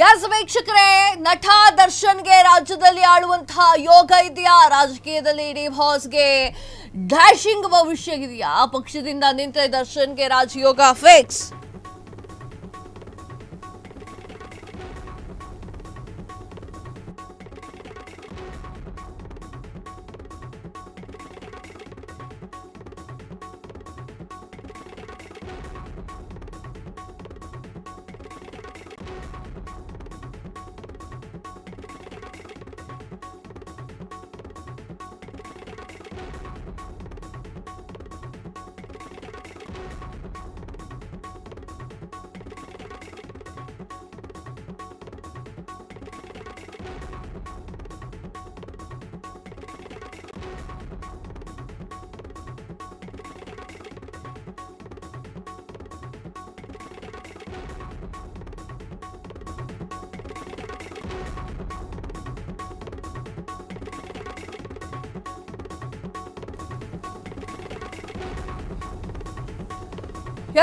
As ವೀಕ್ಷಕರೇ, ನಟ ದರ್ಶನ್ಗೆ ರಾಜ್ಯದಲ್ಲಿ ಆಳುವಂತಹ ಯೋಗ ಇದೆಯಾ? ರಾಜಕೀಯದಲ್ಲಿ ಡಿ ಬಾಸ್ಗೆ ಡ್ಯಾಶಿಂಗ್ ಭವಿಷ್ಯ ಇದೆಯಾ? ಪಕ್ಷದಿಂದ ನಿಂತ ದರ್ಶನ್ಗೆ ರಾಜಯೋಗ ಫಿಕ್ಸ್.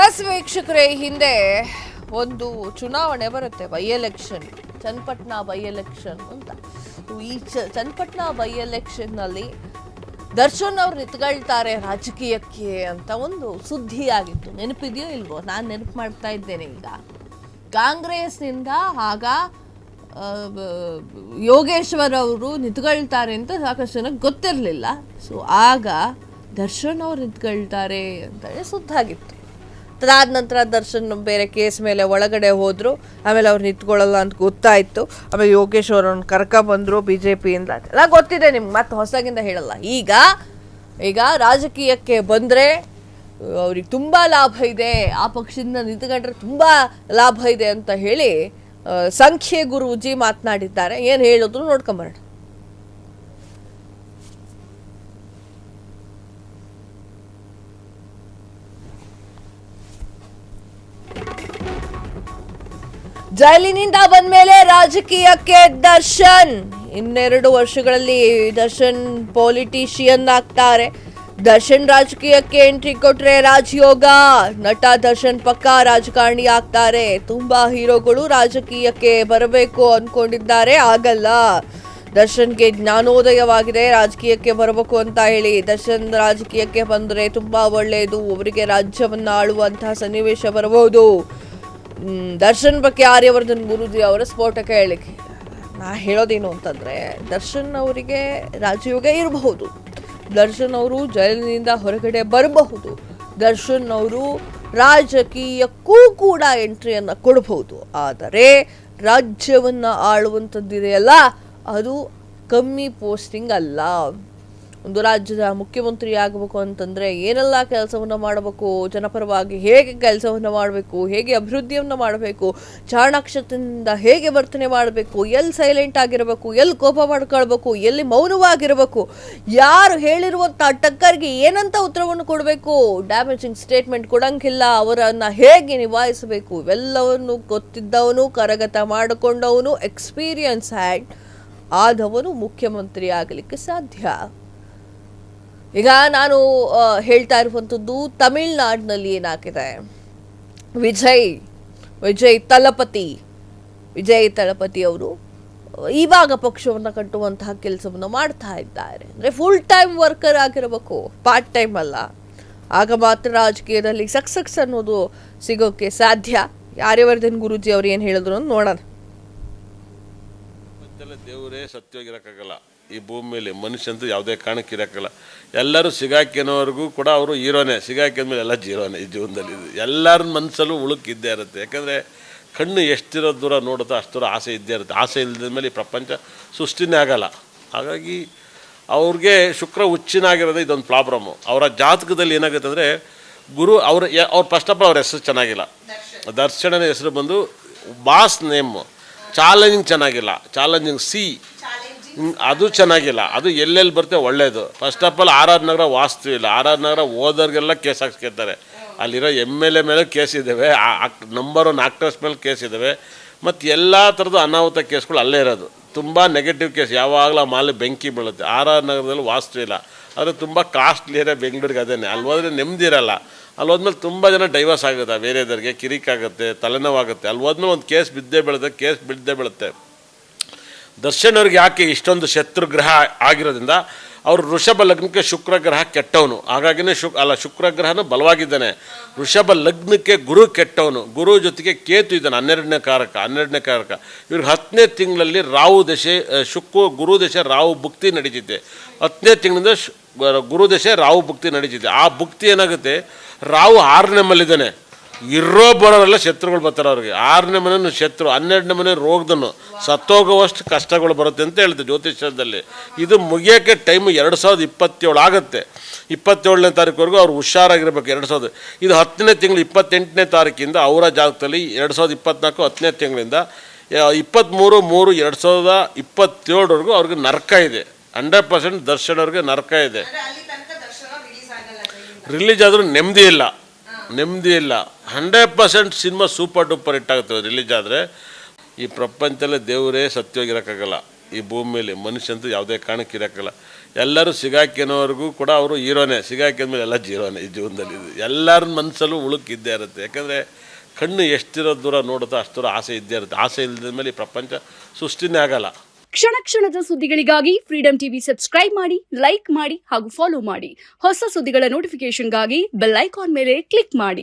ಎಸ್ ವೀಕ್ಷಕರೇ, ಹಿಂದೆ ಒಂದು ಚುನಾವಣೆ ಬರುತ್ತೆ, by election, Channapatna by election ಅಂತ. ಈ ಚನ್ನಪಟ್ಟಣ ಬೈ ಎಲೆಕ್ಷನ್ ನಲ್ಲಿ ದರ್ಶನ್ ಅವ್ರು ನಿಂತ್ಕೊಳ್ತಾರೆ ರಾಜಕೀಯಕ್ಕೆ ಅಂತ ಒಂದು ಸುದ್ದಿ ಆಗಿತ್ತು. ನೆನಪಿದೆಯೋ ಇಲ್ವೋ? ನಾನು ನೆನಪು ಮಾಡ್ತಾ ಇದ್ದೇನೆ. ಈಗ ಕಾಂಗ್ರೆಸ್ನಿಂದ ಆಗ ಯೋಗೇಶ್ವರ್ ಅವರು ನಿಂತ್ಕೊಳ್ತಾರೆ ಅಂತ ಸಾಕಷ್ಟು ಜನಕ್ಕೆ ಗೊತ್ತಿರಲಿಲ್ಲ. ಸೊ ಆಗ ದರ್ಶನ್ ಅವ್ರು ನಿಂತ್ಕೊಳ್ತಾರೆ ಅಂತೇಳಿ ಸುದ್ದಾಗಿತ್ತು. ಅದಾದ ನಂತರ ದರ್ಶನ್ ಬೇರೆ ಕೇಸ್ ಮೇಲೆ ಒಳಗಡೆ ಹೋದರು. ಆಮೇಲೆ ಅವ್ರು ನಿಂತ್ಕೊಳ್ಳಲ್ಲ ಅಂತ ಗೊತ್ತಾಯಿತು. ಆಮೇಲೆ ಯೋಗೇಶ್ವರ್ ಅವ್ರನ್ನ ಕರ್ಕೊಂಡ್ಬಂದರು BJPಯಿಂದ. ಎಲ್ಲ ಗೊತ್ತಿದೆ ನಿಮ್ಗೆ, ಮತ್ತೆ ಹೊಸದಾಗಿಂದ ಹೇಳಲ್ಲ. ಈಗ ರಾಜಕೀಯಕ್ಕೆ ಬಂದರೆ ಅವ್ರಿಗೆ ತುಂಬ ಲಾಭ ಇದೆ, ಆ ಪಕ್ಷದಿಂದ ನಿಂತ್ಕೊಂಡ್ರೆ ತುಂಬ ಲಾಭ ಇದೆ ಅಂತ ಹೇಳಿ ಸಂಖ್ಯೆ ಗುರೂಜಿ ಮಾತನಾಡಿದ್ದಾರೆ. ಏನು ಹೇಳಿದ್ರು ನೋಡ್ಕೊಂಬರೋಣ. ಜೈಲಿನಿಂದ ಬಂದ್ಮೇಲೆ ರಾಜಕೀಯಕ್ಕೆ ದರ್ಶನ್. 2 ವರ್ಷಗಳಲ್ಲಿ ದರ್ಶನ್ ಪೊಲಿಟಿಷಿಯನ್ ಆಗ್ತಾರೆ. ದರ್ಶನ್ ರಾಜಕೀಯಕ್ಕೆ ಎಂಟ್ರಿ ಕೊಟ್ರೆ ರಾಜಯೋಗ. ನಟ ದರ್ಶನ್ ಪಕ್ಕಾ ರಾಜಕಾರಣಿ ಆಗ್ತಾರೆ. ತುಂಬಾ ಹೀರೋಗಳು ರಾಜಕೀಯಕ್ಕೆ ಬರಬೇಕು ಅನ್ಕೊಂಡಿದ್ದಾರೆ, ಆಗಲ್ಲ. ದರ್ಶನ್ಗೆ ಜ್ಞಾನೋದಯವಾಗಿದೆ ರಾಜಕೀಯಕ್ಕೆ ಬರಬೇಕು ಅಂತ ಹೇಳಿ. ದರ್ಶನ್ ರಾಜಕೀಯಕ್ಕೆ ಬಂದರೆ ತುಂಬಾ ಒಳ್ಳೆಯದು, ಅವರಿಗೆ ರಾಜ್ಯವನ್ನ ಆಳುವಂತಹ ಸನ್ನಿವೇಶ ಬರಬಹುದು. ದರ್ಶನ್ ಬಗ್ಗೆ ಆರ್ಯವರ್ಧನ್ ಗುರೂಜಿ ಅವರ ಸ್ಫೋಟಕ ಹೇಳಿಕೆ. ನಾ ಹೇಳೋದೇನು ಅಂತಂದರೆ, ದರ್ಶನ್ ಅವರಿಗೆ ರಾಜಯೋಗ ಇರಬಹುದು, ದರ್ಶನ್ ಅವರು ಜೈಲಿನಿಂದ ಹೊರಗಡೆ ಬರಬಹುದು, ದರ್ಶನ್ ಅವರು ರಾಜಕೀಯಕ್ಕೂ ಕೂಡ ಎಂಟ್ರಿಯನ್ನು ಕೊಡಬಹುದು. ಆದರೆ ರಾಜ್ಯವನ್ನು ಆಳುವಂಥದ್ದಿದೆಯಲ್ಲ, ಅದು ಕಮ್ಮಿ ಪೋಸ್ಟಿಂಗ್ ಅಲ್ಲ. ಒಂದು ರಾಜ್ಯದ ಮುಖ್ಯಮಂತ್ರಿ ಆಗಬೇಕು ಅಂತಂದರೆ ಏನೆಲ್ಲ ಕೆಲಸವನ್ನು ಮಾಡಬೇಕು, ಜನಪರವಾಗಿ ಹೇಗೆ ಕೆಲಸವನ್ನು ಮಾಡಬೇಕು, ಹೇಗೆ ಅಭಿವೃದ್ಧಿಯನ್ನು ಮಾಡಬೇಕು, ಚಾಣಾಕ್ಷತೆಯಿಂದ ಹೇಗೆ ವರ್ತನೆ ಮಾಡಬೇಕು, ಎಲ್ಲಿ ಸೈಲೆಂಟ್ ಆಗಿರಬೇಕು, ಎಲ್ಲಿ ಕೋಪ ಮಾಡ್ಕೊಳ್ಬೇಕು, ಎಲ್ಲಿ ಮೌನವಾಗಿರಬೇಕು, ಯಾರು ಹೇಳಿರುವಂಥ ಟಕ್ಕರ್ಗೆ ಏನಂತ ಉತ್ತರವನ್ನು ಕೊಡಬೇಕು, ಡ್ಯಾಮೇಜಿಂಗ್ ಸ್ಟೇಟ್ಮೆಂಟ್ ಕೊಡಂಗಿಲ್ಲ, ಅವರನ್ನು ಹೇಗೆ ನಿಭಾಯಿಸಬೇಕು, ಇವೆಲ್ಲವನ್ನು ಗೊತ್ತಿದ್ದವನು, ಕರಗತ ಮಾಡಿಕೊಂಡವನು, ಎಕ್ಸ್ಪೀರಿಯನ್ಸ್ ಆದವನು ಮುಖ್ಯಮಂತ್ರಿ ಆಗಲಿಕ್ಕೆ ಸಾಧ್ಯ. ಈಗ ನಾನು ಹೇಳ್ತಾ ಇರುವಂಥದ್ದು ತಮಿಳ್ನಾಡಿನಲ್ಲಿ ಏನಾಗಿದೆ, ವಿಜಯ್ ತಳಪತಿ ಅವರು ಇವಾಗ ಪಕ್ಷವನ್ನು ಕಟ್ಟುವಂತಹ ಕೆಲಸವನ್ನು ಮಾಡ್ತಾ ಇದ್ದಾರೆ. ಅಂದರೆ ಫುಲ್ ಟೈಮ್ ವರ್ಕರ್ ಆಗಿರಬೇಕು, ಪಾರ್ಟ್ ಟೈಮ್ ಅಲ್ಲ. ಆಗ ಮಾತ್ರ ರಾಜಕೀಯದಲ್ಲಿ ಸಕ್ಸಸ್ ಅನ್ನೋದು ಸಿಗೋಕ್ಕೆ ಸಾಧ್ಯ. ಆರ್ಯವರ್ಧನ್ ಗುರೂಜಿ ಅವ್ರು ಏನು ಹೇಳಿದ್ರು ಅಂತ ನೋಡೋಣ. ದೇವರೇ ಸತ್ಯವಾಗಿರೋಕ್ಕಾಗಲ್ಲ ಈ ಭೂಮಿ ಮೇಲೆ, ಮನುಷ್ಯಂತೂ ಯಾವುದೇ ಕಾರಣಕ್ಕೆ ಇರೋಕ್ಕಲ್ಲ. ಎಲ್ಲರೂ ಸಿಗಾಕಿನವರೆಗೂ ಕೂಡ ಅವರು ಹೀರೋನೇ, ಸಿಗಾಕಿದ್ಮೇಲೆ ಎಲ್ಲ ಜೀರೋನೇ ಈ ಜೀವನದಲ್ಲಿ. ಎಲ್ಲರ ಮನಸ್ಸಲ್ಲೂ ಉಳುಕಿದ್ದೇ ಇರುತ್ತೆ. ಯಾಕಂದರೆ ಕಣ್ಣು ಎಷ್ಟಿರೋ ದೂರ ನೋಡುತ್ತೋ ಅಷ್ಟು ದೂರ ಆಸೆ ಇದ್ದೇ ಇರುತ್ತೆ. ಆಸೆ ಇಲ್ಲದ ಮೇಲೆ ಈ ಪ್ರಪಂಚ ಸೃಷ್ಟಿನೇ ಆಗಲ್ಲ. ಹಾಗಾಗಿ ಅವ್ರಿಗೆ ಶುಕ್ರ ಹುಚ್ಚಿನಾಗಿರೋದು ಇದೊಂದು ಪ್ರಾಬ್ಲಮ್ಮು. ಅವರ ಜಾತಕದಲ್ಲಿ ಏನಾಗುತ್ತೆ ಅಂದರೆ, ಅವ್ರು ಫಸ್ಟ್ ಆಫ್ ಆಲ್ ಅವ್ರ ಹೆಸರು ಚೆನ್ನಾಗಿಲ್ಲ. ದರ್ಶನನ ಹೆಸರು ಬಂದು ಬಾಸ್ ನೇಮು. ಚಾಲೆಂಜಿಂಗ್ ಚೆನ್ನಾಗಿಲ್ಲ, ಚಾಲೆಂಜಿಂಗ್ ಅದು ಚೆನ್ನಾಗಿಲ್ಲ. ಅದು ಎಲ್ಲೆಲ್ಲಿ ಬರುತ್ತೆ ಒಳ್ಳೆಯದು. ಫಸ್ಟ್ ಆಫ್ ಆಲ್ RR ನಗರ ವಾಸ್ತು ಇಲ್ಲ. RR ನಗರ ಹೋದವ್ರಿಗೆಲ್ಲ ಕೇಸ್ ಹಾಕ್ಸ್ಕೊತಾರೆ. ಅಲ್ಲಿರೋ MLA ಮೇಲೆ ಕೇಸ್ ಇದ್ದಾವೆ, ನಂಬರ್ 1 ಆಕ್ಟರ್ಸ್ ಮೇಲೆ ಕೇಸ್ ಇದ್ದಾವೆ, ಮತ್ತು ಎಲ್ಲ ಥರದ್ದು ಅನಾಹುತ ಕೇಸ್ಗಳು ಅಲ್ಲೇ ಇರೋದು. ತುಂಬ ನೆಗೆಟಿವ್ ಕೇಸ್. ಯಾವಾಗಲೂ ಮಾಲೆ ಬೆಂಕಿ ಬೀಳುತ್ತೆ. RR ನಗರದಲ್ಲಿ ವಾಸ್ತು ಇಲ್ಲ. ಆದರೆ ತುಂಬ ಕಾಸ್ಟ್ಲಿ ಏರಿಯಾ ಬೆಂಗಳೂರಿಗೆ ಅದೇನೆ. ಅಲ್ಲಿ ಹೋದರೆ ನೆಮ್ಮದಿ ಇರಲ್ಲ. ಅಲ್ಲಿ ಹೋದ್ಮೇಲೆ ತುಂಬ ಜನ ಡೈವರ್ಸ್ ಆಗುತ್ತೆ, ಬೇರೆದವ್ರಿಗೆ ಕಿರಿಕಾಗುತ್ತೆ, ತಲೆನೋವಾಗುತ್ತೆ. ಅಲ್ಲಿ ಹೋದ್ಮೇಲೆ ಒಂದು ಕೇಸ್ ಬಿದ್ದೇ ಬೀಳುತ್ತೆ. ದರ್ಶನ್ ಅವ್ರಿಗೆ ಯಾಕೆ ಇಷ್ಟೊಂದು ಶತ್ರುಗ್ರಹ ಆಗಿರೋದ್ರಿಂದ ಅವರು ವೃಷಭ ಲಗ್ನಕ್ಕೆ ಶುಕ್ರ ಗ್ರಹ ಕೆಟ್ಟವನು, ಹಾಗಾಗಿನೇ ಶುಕ್ರ ಗ್ರಹನೂ ಬಲವಾಗಿದ್ದಾನೆ. ವೃಷಭ ಲಗ್ನಕ್ಕೆ ಗುರು ಕೆಟ್ಟವನು, ಗುರು ಜೊತೆಗೆ ಕೇತು ಇದ್ದಾನೆ, 12ನೇ ಕಾರಕ. ಇವ್ರಿಗೆ 10ನೇ ತಿಂಗಳಲ್ಲಿ ರಾಹು ದಶೆ, ಗುರು ದಶೆ ರಾಹು ಭುಕ್ತಿ ನಡೀತಿದೆ. 10ನೇ ತಿಂಗಳಿಂದ ಗುರು ದಶೆ ರಾಹು ಭುಕ್ತಿ ನಡೀತಿದೆ. ಆ ಭುಕ್ತಿ ಏನಾಗುತ್ತೆ, ರಾಹು 6ನೇ ಮನೆಯಲ್ಲಿದ್ದಾನೆ, ಬರೋರೆಲ್ಲ ಶತ್ರುಗಳು ಬರ್ತಾರೆ ಅವ್ರಿಗೆ. 6ನೇ ಮನೆಯೂ ಶತ್ರು, 12ನೇ ಮನೆ ರೋಗದನ್ನು, ಸತ್ತೋಗುವಷ್ಟು ಕಷ್ಟಗಳು ಬರುತ್ತೆ ಅಂತ ಹೇಳ್ತೀವಿ ಜ್ಯೋತಿಷ್ಯದಲ್ಲಿ. ಇದು ಮುಗಿಯೋಕ್ಕೆ ಟೈಮು 2027 ಆಗುತ್ತೆ. 27ನೇ ತಾರೀಕುವರೆಗೂ ಅವ್ರು ಹುಷಾರಾಗಿರ್ಬೇಕು. ಇದು 10ನೇ ತಿಂಗಳು 28ನೇ ತಾರೀಕಿಂದ ಅವರ ಜಾತಕದಲ್ಲಿ 2024 10ನೇ ತಿಂಗಳಿಂದ 23/3/2027ವರೆಗೂ ಅವ್ರಿಗೆ ನರಕ ಇದೆ. 100% ದರ್ಶನ್ ಅವ್ರಿಗೆ ನರಕ ಇದೆ. ರಿಲೀಸ್ ಆದರೂ ನೆಮ್ಮದಿ ಇಲ್ಲ. 100% ಸಿನಿಮಾ ಸೂಪರ್ ಡೂಪರ್ ಹಿಟ್ ಆಗುತ್ತೆ ರಿಲೀಸ್ ಆದರೆ. ಈ ಪ್ರಪಂಚದಲ್ಲೇ ದೇವರೇ ಸತ್ಯವಾಗಿರೋಕ್ಕಾಗಲ್ಲ. ಈ ಭೂಮಿ ಮೇಲೆ ಮನುಷ್ಯಂತೂ ಯಾವುದೇ ಕಾರಣಕ್ಕೆ ಇರೋಕ್ಕಲ್ಲ. ಎಲ್ಲರೂ ಸಿಗಾಕಿನೋರ್ಗೂ ಕೂಡ ಅವರು ಹೀರೋನೇ, ಸಿಗಾಕಿದ್ಮೇಲೆ ಎಲ್ಲ ಜೀರೋನೇ ಈ ಜೀವನದಲ್ಲಿ. ಎಲ್ಲರ ಮನಸ್ಸಲ್ಲೂ ಉಳುಕಿದ್ದೇ ಇರುತ್ತೆ. ಯಾಕಂದರೆ ಕಣ್ಣು ಎಷ್ಟಿರೋ ದೂರ ನೋಡುತ್ತೋ ಅಷ್ಟು ದೂರ ಆಸೆ ಇದ್ದೇ ಇರುತ್ತೆ. ಆಸೆ ಇಲ್ಲದ ಮೇಲೆ ಈ ಪ್ರಪಂಚ ಸೃಷ್ಟಿನೇ ಆಗಲ್ಲ. ಕ್ಷಣದ ಸುದ್ದಿಗಳಿಗಾಗಿ ಫ್ರೀಡಂ ಟಿವಿ ಸಬ್ಸ್ಕ್ರೈಬ್ ಮಾಡಿ, ಲೈಕ್ ಮಾಡಿ ಹಾಗೂ ಫಾಲೋ ಮಾಡಿ. ಹೊಸ ಸುದ್ದಿಗಳ ನೋಟಿಫಿಕೇಶನ್ಗಾಗಿ ಬೆಲ್ ಐಕಾನ್ ಮೇಲೆ ಕ್ಲಿಕ್ ಮಾಡಿ.